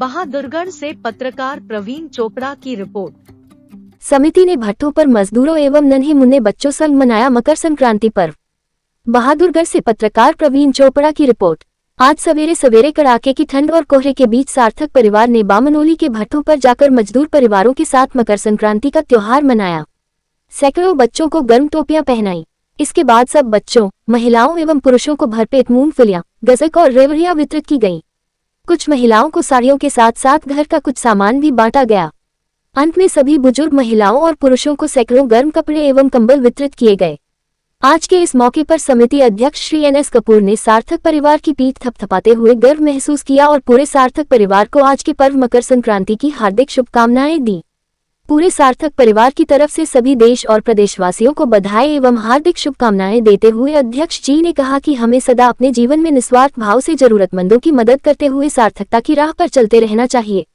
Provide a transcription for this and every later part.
बहादुरगढ़ से पत्रकार प्रवीण चोपड़ा की रिपोर्ट। समिति ने भट्टों पर मजदूरों एवं नन्हे मुन्ने बच्चों संग मनाया मकर संक्रांति पर्व। बहादुरगढ़ से पत्रकार प्रवीण चोपड़ा की रिपोर्ट। आज सवेरे सवेरे कड़ाके की ठंड और कोहरे के बीच सार्थक परिवार ने बामनोली के भट्टों पर जाकर मजदूर परिवारों के साथ मकर संक्रांति का त्योहार मनाया। सैकड़ों बच्चों को गर्म टोपियां पहनाई। इसके बाद सब बच्चों, महिलाओं एवं पुरुषों को भरपेट मूंगफलियां, गजक और रेवड़ियां वितरित की गईं। कुछ महिलाओं को साड़ियों के साथ साथ घर का कुछ सामान भी बांटा गया। अंत में सभी बुजुर्ग महिलाओं और पुरुषों को सैकड़ों गर्म कपड़े एवं कंबल वितरित किए गए। आज के इस मौके पर समिति अध्यक्ष श्री NS कपूर ने सार्थक परिवार की पीठ थपथपाते हुए गर्व महसूस किया और पूरे सार्थक परिवार को आज के पर्व मकर संक्रांति की हार्दिक शुभकामनाएं दी। पूरे सार्थक परिवार की तरफ से सभी देश और प्रदेशवासियों को बधाई एवं हार्दिक शुभकामनाएं देते हुए अध्यक्ष जी ने कहा कि हमें सदा अपने जीवन में निस्वार्थ भाव से जरूरतमंदों की मदद करते हुए सार्थकता की राह पर चलते रहना चाहिए।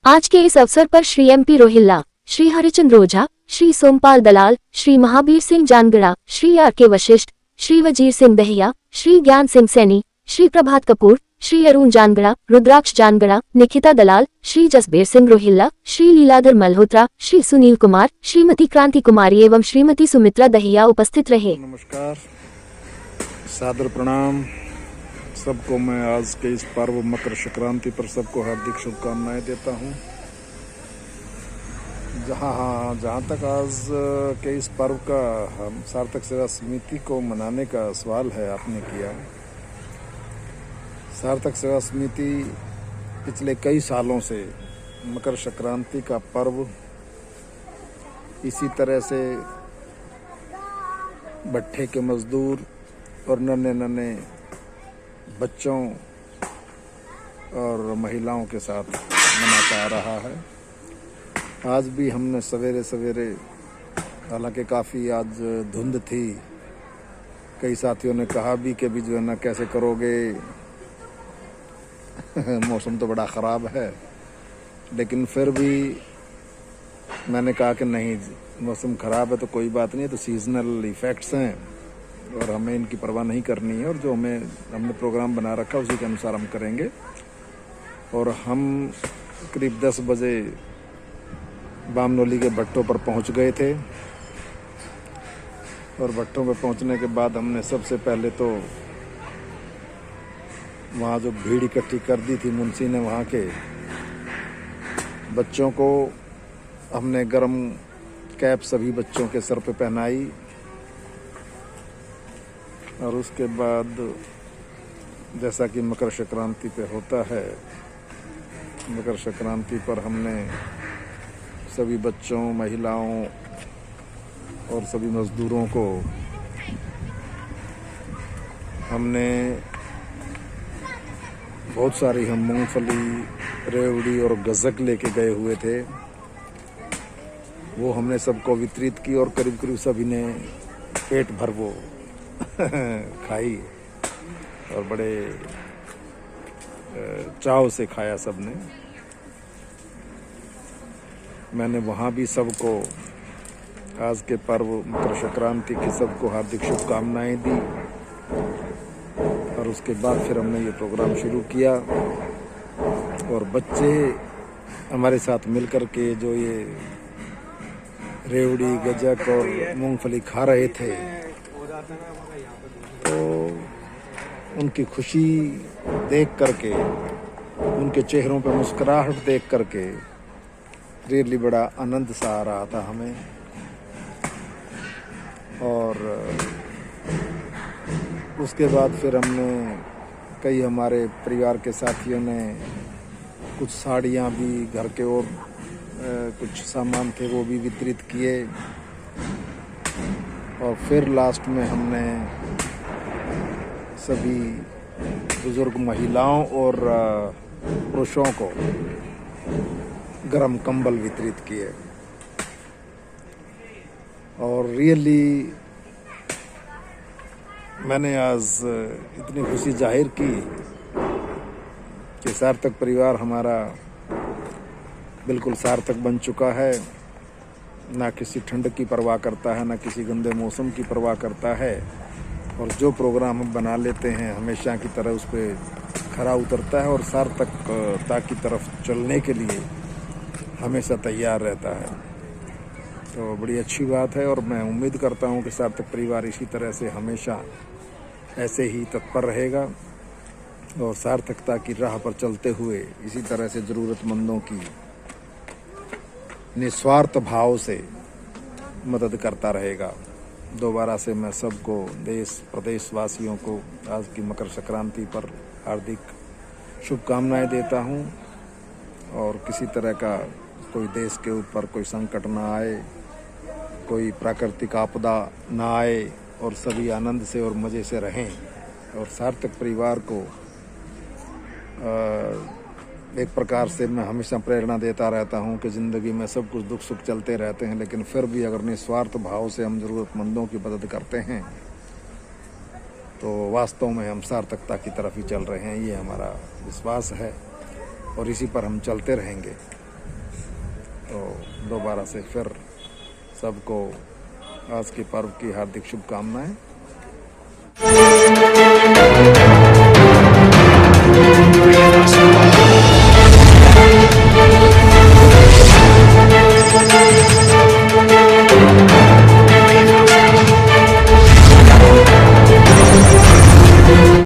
आज के इस अवसर पर श्री MP रोहिल्ला, श्री हरिचंद ओझा, श्री सोमपाल दलाल, श्री महावीर सिंह जानगड़ा, श्री RK वशिष्ठ, श्री वजीर सिंह दहिया, श्री ज्ञान सिंह सैनी, श्री प्रभात कपूर, श्री अरुण जानगड़ा, रुद्राक्ष जानगड़ा, निखिता दलाल, श्री जसबीर सिंह रोहिल्ला, श्री लीलाधर मल्होत्रा, श्री सुनील कुमार, श्रीमती क्रांति कुमारी एवं श्रीमती सुमित्रा दहिया उपस्थित रहे। नमस्कार, सादर प्रणाम सबको। मैं आज के इस पर्व मकर संक्रांति पर सबको हार्दिक शुभकामनाएं देता हूं। जहां तक आज के इस पर्व का हम सार्थक सेवा समिति को मनाने का सवाल है आपने किया। सार्थक सेवा समिति पिछले कई सालों से मकर संक्रांति का पर्व इसी तरह से भट्ठे के मजदूर और नन्हे नन्हे बच्चों और महिलाओं के साथ मनाता आ रहा है। आज भी हमने सवेरे सवेरे, हालांकि काफ़ी आज धुंध थी, कई साथियों ने कहा भी कि भी जो है ना कैसे करोगे मौसम तो बड़ा ख़राब है, लेकिन फिर भी मैंने कहा कि नहीं, मौसम ख़राब है तो कोई बात नहीं, तो सीजनल इफ़ेक्ट्स हैं और हमें इनकी परवाह नहीं करनी है और जो हमने प्रोग्राम बना रखा उसी के अनुसार हम करेंगे। और हम करीब 10 बजे बामनोली के भट्टों पर पहुंच गए थे और भट्टों पर पहुंचने के बाद हमने सबसे पहले तो वहाँ जो भीड़ इकट्ठी कर दी थी मुंशी ने, वहाँ के बच्चों को हमने गर्म कैप सभी बच्चों के सर पे पहनाई और उसके बाद जैसा कि मकर संक्रांति पे होता है, मकर संक्रांति पर हमने सभी बच्चों, महिलाओं और सभी मजदूरों को हमने बहुत सारी हम मूंगफली, रेवड़ी और गजक लेके गए हुए थे, वो हमने सबको वितरित की और करीब करीब सभी ने पेट भर वो खाई और बड़े चाव से खाया सबने। मैंने वहाँ भी सबको आज के पर्व मकर संक्रांति की सबको हार्दिक शुभकामनाएं दी और उसके बाद फिर हमने ये प्रोग्राम शुरू किया और बच्चे हमारे साथ मिलकर के जो ये रेवड़ी, गजक और मूंगफली खा रहे थे, तो उनकी खुशी देख करके, उनके चेहरों पर मुस्कुराहट देख करके रियली बड़ा आनंद सा आ रहा था हमें। और उसके बाद फिर हमने कई हमारे परिवार के साथियों ने कुछ साड़ियाँ भी, घर के और कुछ सामान थे वो भी वितरित किए और फिर लास्ट में हमने सभी बुजुर्ग महिलाओं और पुरुषों को गरम कंबल वितरित किए और रियली मैंने आज इतनी खुशी जाहिर की कि सार्थक परिवार हमारा बिल्कुल सार्थक बन चुका है। ना किसी ठंड की परवाह करता है, ना किसी गंदे मौसम की परवाह करता है और जो प्रोग्राम हम बना लेते हैं हमेशा की तरह उस पर खरा उतरता है और सार्थकता की तरफ चलने के लिए हमेशा तैयार रहता है। तो बड़ी अच्छी बात है और मैं उम्मीद करता हूँ कि सार्थक परिवार इसी तरह से हमेशा ऐसे ही तत्पर रहेगा और सार्थकता की राह पर चलते हुए इसी तरह से ज़रूरतमंदों की निस्वार्थ भाव से मदद करता रहेगा। दोबारा से मैं सबको, देश प्रदेशवासियों को आज की मकर संक्रांति पर हार्दिक शुभकामनाएं देता हूं और किसी तरह का कोई देश के ऊपर कोई संकट ना आए, कोई प्राकृतिक आपदा ना आए और सभी आनंद से और मज़े से रहें। और सार्थक परिवार को एक प्रकार से मैं हमेशा प्रेरणा देता रहता हूं कि ज़िंदगी में सब कुछ दुख सुख चलते रहते हैं, लेकिन फिर भी अगर निस्वार्थ भाव से हम ज़रूरतमंदों की मदद करते हैं तो वास्तव में हम सार्थकता की तरफ ही चल रहे हैं। ये हमारा विश्वास है और इसी पर हम चलते रहेंगे। तो दोबारा से फिर सबको आज के पर्व की हार्दिक शुभकामनाएं।